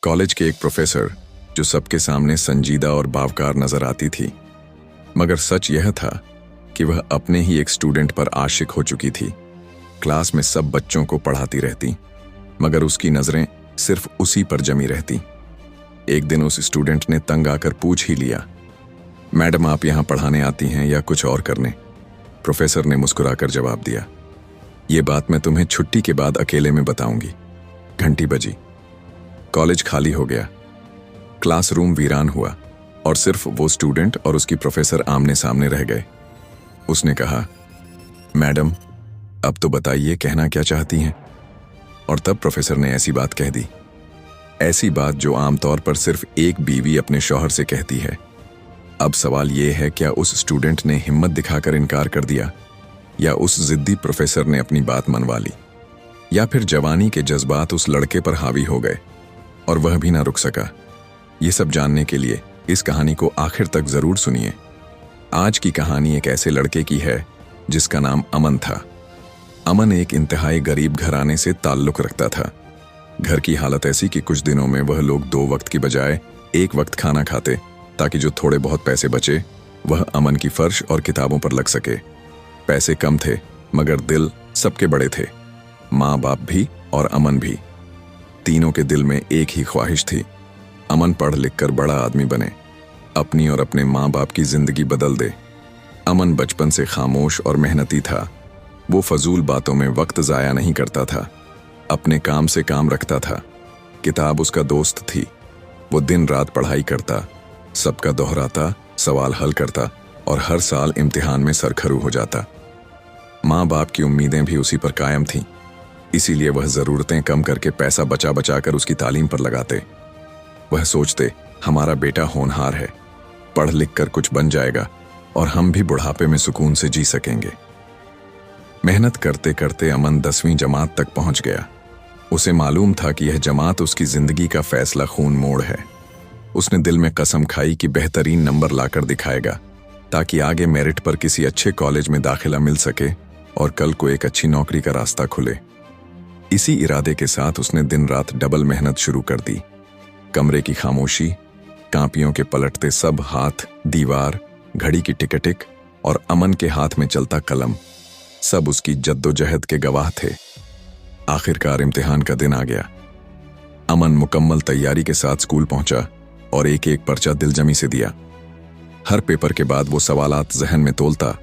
College के एक professor जो सबके सामने संजीदा और बावकार नजर आती थी, मगर सच यह था कि वह अपने ही एक स्टूडेंट पर आशिक हो चुकी थी। क्लास में सब बच्चों को पढ़ाती रहती, मगर उसकी नजरें सिर्फ उसी पर जमी रहती। एक दिन उस स्टूडेंट ने तंग आकर पूछ ही लिया, मैडम आप यहाँ पढ़ाने आती हैं या कुछ और करने? प्रोफेसर ने मुस्कुराकर जवाब दिया, ये बात मैं तुम्हें छुट्टी के बाद अकेले में बताऊंगी। घंटी बजी, कॉलेज खाली हो गया, क्लासरूम वीरान हुआ और सिर्फ वो स्टूडेंट और उसकी प्रोफेसर आमने सामने रह गए। उसने कहा, मैडम अब तो बताइए कहना क्या चाहती हैं? और तब प्रोफेसर ने ऐसी बात कह दी, ऐसी बात जो आमतौर पर सिर्फ एक बीवी अपने शौहर से कहती है। अब सवाल यह है, क्या उस स्टूडेंट ने हिम्मत दिखाकर इनकार कर दिया, या उस जिद्दी प्रोफेसर ने अपनी बात मनवा ली, या फिर जवानी के जज्बात उस लड़के पर हावी हो गए और वह भी ना रुक सका? ये सब जानने के लिए इस कहानी को आखिर तक जरूर सुनिए। आज की कहानी एक ऐसे लड़के की है जिसका नाम अमन था। अमन एक इंतहाई गरीब घराने से ताल्लुक रखता था। घर की हालत ऐसी कि कुछ दिनों में वह लोग 2 वक्त की बजाय 1 वक्त खाना खाते, ताकि जो थोड़े बहुत पैसे बचे वह अमन की फर्श और किताबों पर लग सके। पैसे कम थे मगर दिल सबके बड़े थे, माँ बाप भी और अमन भी। तीनों के दिल में एक ही ख्वाहिश थी, अमन पढ़ लिख कर बड़ा आदमी बने, अपनी और अपने माँ बाप की जिंदगी बदल दे। अमन बचपन से खामोश और मेहनती था। वो फजूल बातों में वक्त जाया नहीं करता था, अपने काम से काम रखता था। किताब उसका दोस्त थी। वो दिन रात पढ़ाई करता, सबका दोहराता, सवाल हल करता और हर साल इम्तिहान में सरखरू हो जाता। माँ बाप की उम्मीदें भी उसी पर कायम थीं, इसीलिए वह ज़रूरतें कम करके पैसा बचा बचा कर उसकी तालीम पर लगाते। वह सोचते, हमारा बेटा होनहार है, पढ़ लिख कर कुछ बन जाएगा और हम भी बुढ़ापे में सुकून से जी सकेंगे। मेहनत करते करते अमन 10वीं जमात तक पहुंच गया। उसे मालूम था कि यह जमात उसकी जिंदगी का फैसला खून मोड़ है। उसने दिल में कसम खाई कि बेहतरीन नंबर लाकर दिखाएगा, ताकि आगे मेरिट पर किसी अच्छे कॉलेज में दाखिला मिल सके और कल को एक अच्छी नौकरी का रास्ता खुले। इसी इरादे के साथ उसने दिन रात डबल मेहनत शुरू कर दी। कमरे की खामोशी, कापियों के पलटते सब हाथ, दीवार, घड़ी की टिक-टिक और अमन के हाथ में चलता कलम, सब उसकी जद्दोजहद के गवाह थे। आखिरकार इम्तिहान का दिन आ गया। अमन मुकम्मल तैयारी के साथ स्कूल पहुंचा और एक एक पर्चा दिलजमी से दिया। हर पेपर के बाद वो सवालात जहन में तोलता,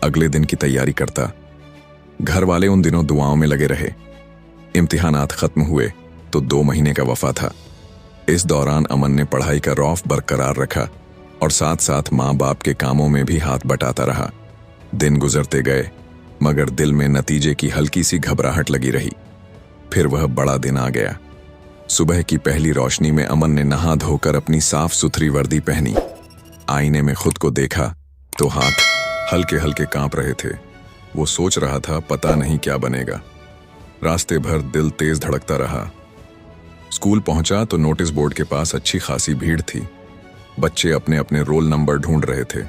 अगले दिन की तैयारी करता। घर वाले उन दिनों दुआओं में लगे रहे। इम्तिहानात खत्म हुए तो 2 महीने का वफा था। इस दौरान अमन ने पढ़ाई का रौफ बरकरार रखा और साथ साथ माँ बाप के कामों में भी हाथ बटाता रहा। दिन गुजरते गए मगर दिल में नतीजे की हल्की सी घबराहट लगी रही। फिर वह बड़ा दिन आ गया। सुबह की पहली रोशनी में अमन ने नहा धोकर अपनी साफ सुथरी वर्दी पहनी। आईने में खुद को देखा तो हाथ हल्के हल्के कांप रहे थे। वो सोच रहा था, पता नहीं क्या बनेगा। रास्ते भर दिल तेज धड़कता रहा। स्कूल पहुंचा तो नोटिस बोर्ड के पास अच्छी खासी भीड़ थी। बच्चे अपने अपने रोल नंबर ढूंढ रहे थे।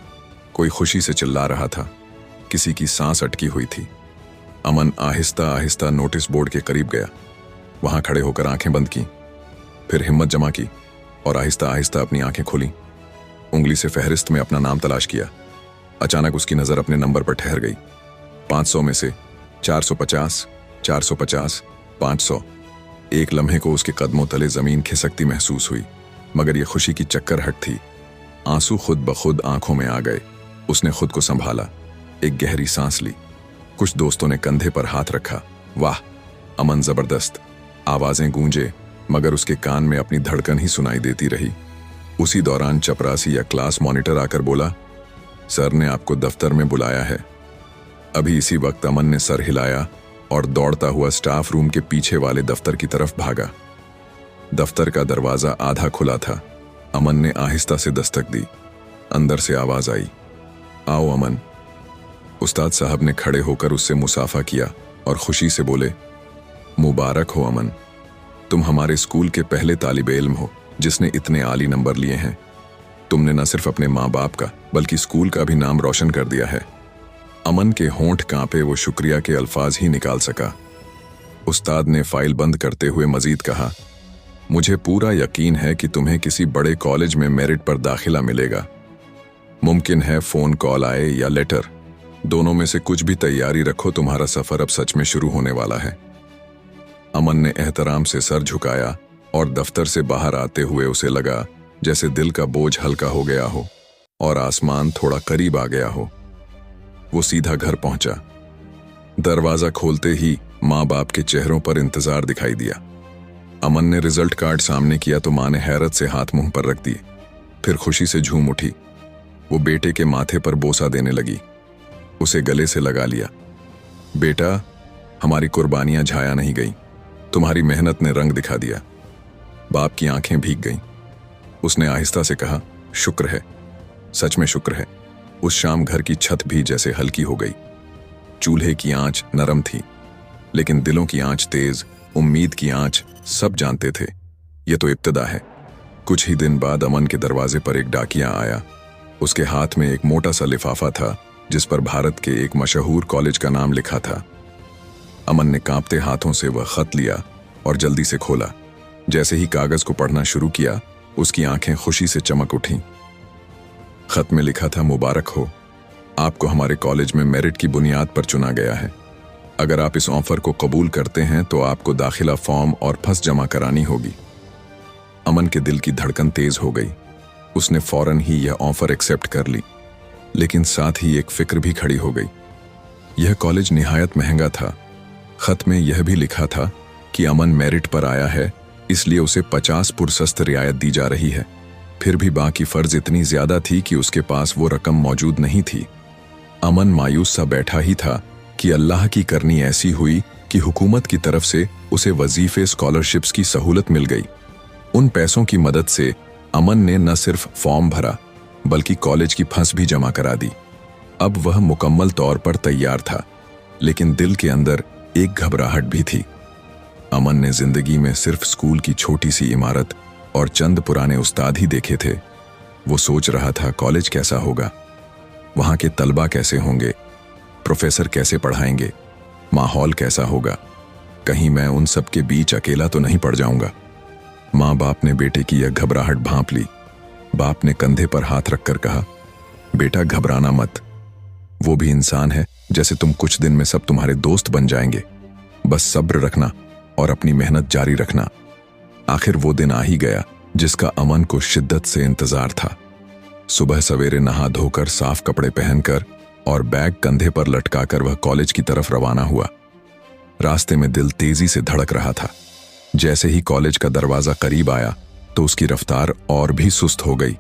कोई खुशी से चिल्ला रहा था, किसी की सांस अटकी हुई थी। अमन आहिस्ता आहिस्ता नोटिस बोर्ड के करीब गया। वहां खड़े होकर आंखें बंद की, फिर हिम्मत जमा की और आहिस्ता आहिस्ता अपनी आंखें खोली। उंगली से फहरिस्त में अपना नाम तलाश किया। अचानक उसकी नजर अपने नंबर पर ठहर गई। 500 में से 450, 450, 500। एक लम्हे को उसके कदमों तले जमीन खिसकती महसूस हुई, मगर यह खुशी की चक्करहट थी। आंसू खुद ब खुद आंखों में आ गए। उसने खुद को संभाला, एक गहरी सांस ली। कुछ दोस्तों ने कंधे पर हाथ रखा। वाह अमन जबरदस्त। आवाजें गूंजे मगर उसके कान में अपनी धड़कन ही सुनाई देती रही। उसी दौरान चपरासी या क्लास मॉनिटर आकर बोला, सर ने आपको दफ्तर में बुलाया है। अभी इसी वक्त अमन ने सर हिलाया और दौड़ता हुआ स्टाफ रूम के पीछे वाले दफ्तर की तरफ भागा। दफ्तर का दरवाजा आधा खुला था। अमन ने आहिस्ता से दस्तक दी। अंदर से आवाज आई, आओ अमन। उस्ताद साहब ने खड़े होकर उससे मुसाफा किया और खुशी से बोले, मुबारक हो अमन, तुम हमारे स्कूल के पहले तालिबे इल्म हो जिसने इतने आली नंबर लिए हैं। तुमने न सिर्फ अपने माँ बाप का बल्कि स्कूल का भी नाम रोशन कर दिया है। अमन के होंठ कांपे, वो शुक्रिया के अल्फाज ही निकाल सका। उस्ताद ने फाइल बंद करते हुए मजीद कहा, मुझे पूरा यकीन है कि तुम्हें किसी बड़े कॉलेज में मेरिट पर दाखिला मिलेगा। मुमकिन है फोन कॉल आए या लेटर, दोनों में से कुछ भी तैयारी रखो, तुम्हारा सफर अब सच में शुरू होने वाला है। अमन ने एहतराम से सर झुकाया और दफ्तर से बाहर आते हुए उसे लगा जैसे दिल का बोझ हल्का हो गया हो और आसमान थोड़ा करीब आ गया हो। वो सीधा घर पहुंचा। दरवाजा खोलते ही माँ बाप के चेहरों पर इंतजार दिखाई दिया। अमन ने रिजल्ट कार्ड सामने किया तो माँ ने हैरत से हाथ मुंह पर रख दिए, फिर खुशी से झूम उठी। वो बेटे के माथे पर बोसा देने लगी, उसे गले से लगा लिया। बेटा, हमारी कुर्बानियां झाया नहीं गई, तुम्हारी मेहनत ने रंग दिखा दिया। बाप की आंखें भीग गईं। उसने आहिस्ता से कहा, शुक्र है, सच में शुक्र है। उस शाम घर की छत भी जैसे हल्की हो गई। चूल्हे की आंच नरम थी, लेकिन दिलों की आंच तेज, उम्मीद की आंच। सब जानते थे ये तो इब्तिदा है। कुछ ही दिन बाद अमन के दरवाजे पर एक डाकिया आया। उसके हाथ में एक मोटा सा लिफाफा था जिस पर भारत के एक मशहूर कॉलेज का नाम लिखा था। अमन ने कांपते हाथों से वह खत लिया और जल्दी से खोला। जैसे ही कागज को पढ़ना शुरू किया, उसकी आंखें खुशी से चमक उठीं। खत में लिखा था, मुबारक हो, आपको हमारे कॉलेज में मेरिट की बुनियाद पर चुना गया है। अगर आप इस ऑफर को कबूल करते हैं तो आपको दाखिला फॉर्म और फीस जमा करानी होगी। अमन के दिल की धड़कन तेज हो गई। उसने फौरन ही यह ऑफर एक्सेप्ट कर ली, लेकिन साथ ही एक फिक्र भी खड़ी हो गई। यह कॉलेज निहायत महंगा था। खत में यह भी लिखा था कि अमन मेरिट पर आया है, इसलिए उसे 50% रियायत दी जा रही है। फिर भी बाकी फर्ज इतनी ज्यादा थी कि उसके पास वो रकम मौजूद नहीं थी। अमन मायूस सा बैठा ही था कि अल्लाह की करनी ऐसी हुई कि हुकूमत की तरफ से उसे वजीफे स्कॉलरशिप्स की सहूलत मिल गई। उन पैसों की मदद से अमन ने न सिर्फ फॉर्म भरा बल्कि कॉलेज की फीस भी जमा करा दी। अब वह मुकम्मल तौर पर तैयार था, लेकिन दिल के अंदर एक घबराहट भी थी। अमन ने जिंदगी में सिर्फ स्कूल की छोटी सी इमारत और चंद पुराने उस्ताद ही देखे थे। वो सोच रहा था कॉलेज कैसा होगा, वहां के तलबा कैसे होंगे, प्रोफेसर कैसे पढ़ाएंगे, माहौल कैसा होगा। कहीं मैं उन सब के बीच अकेला तो नहीं पड़ जाऊंगा। माँ बाप ने बेटे की यह घबराहट भांप ली। बाप ने कंधे पर हाथ रखकर कहा, बेटा घबराना मत, वो भी इंसान है जैसे तुम। कुछ दिन में सब तुम्हारे दोस्त बन जाएंगे, बस सब्र रखना और अपनी मेहनत जारी रखना। आखिर वो दिन आ ही गया जिसका अमन को शिद्दत से इंतजार था। सुबह सवेरे नहा धोकर साफ कपड़े पहनकर और बैग कंधे पर लटकाकर वह कॉलेज की तरफ रवाना हुआ। रास्ते में दिल तेजी से धड़क रहा था। जैसे ही कॉलेज का दरवाजा करीब आया तो उसकी रफ्तार और भी सुस्त हो गई।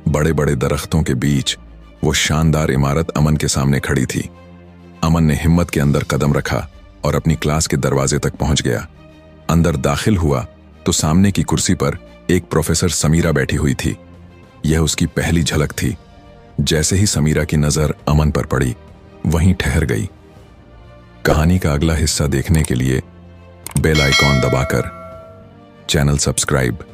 बड़े बड़े दरख्तों के बीच वो शानदार इमारत अमन के सामने खड़ी थी। अमन ने हिम्मत के अंदर कदम रखा और अपनी क्लास के दरवाजे तक पहुंच गया। अंदर दाखिल हुआ तो सामने की कुर्सी पर एक प्रोफेसर समीरा बैठी हुई थी। यह उसकी पहली झलक थी। जैसे ही समीरा की नजर अमन पर पड़ी, वहीं ठहर गई। कहानी का अगला हिस्सा देखने के लिए बेल आइकॉन दबाकर चैनल सब्सक्राइब